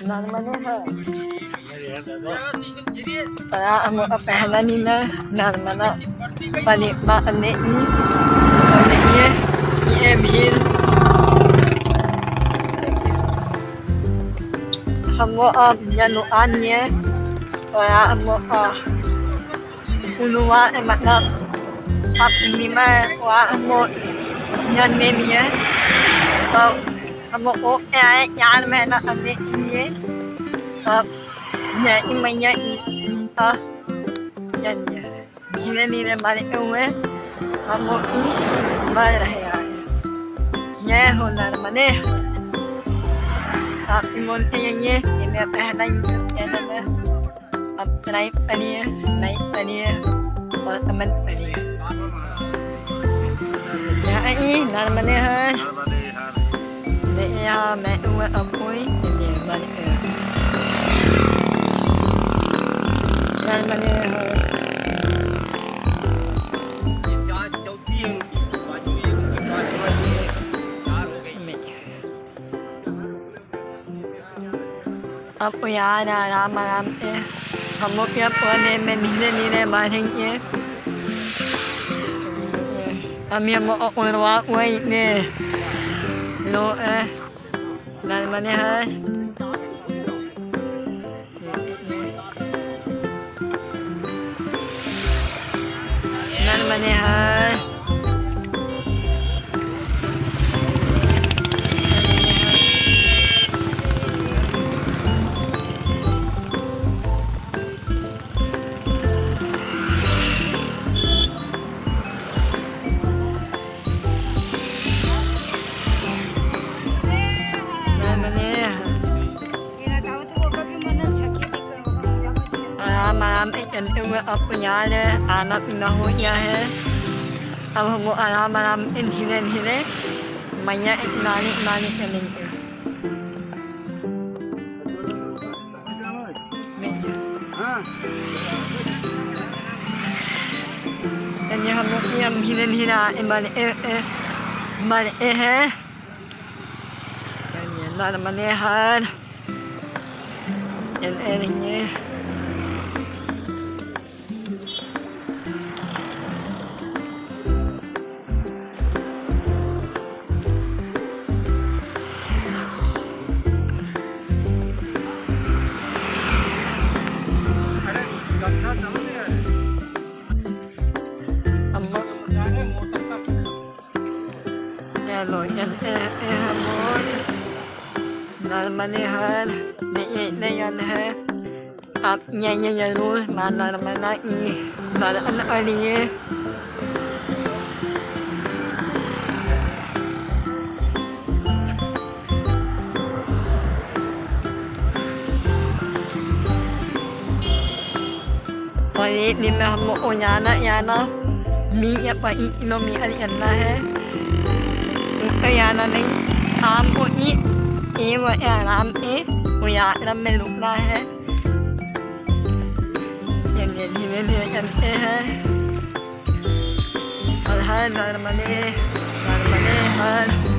Narmanha. Para amo apehna nina narmana balik ma ane ni emil amo yanu anye para amo unua emakna ap nima wa amo yanne niye amo o yan mena ane niye nya imanya yan ni ne mari uwe amo mari ya nya honar mane imon ye ime pehna yana ne ab naik pani और अमन पड़ी ya ai nar mane ha ne ya me uwe apoi ne balik nar mane ha apa ya na ram हम लोग क्या पढ़ने में नीले मारेंगे हम ये मोरवा वही ने लो नाल मने है नाल मने है malam ikan uwe apunya le anak nahunya he अब हम आराम इन हिले मैया एक नानी करेंगे ये हम लोग हम हिले माने है ये नाल माने है ये rồi em muốn là manejar de yanejar ap nya luôn mà là mana I là anh ali Pari ni me hamo yana mi ya pa ino mi ali anna hai yana नहीं आम को ये वो आराम पे वो यात्रा में रुकना है ये धीरे चलते हैं और हर नर्मदे हर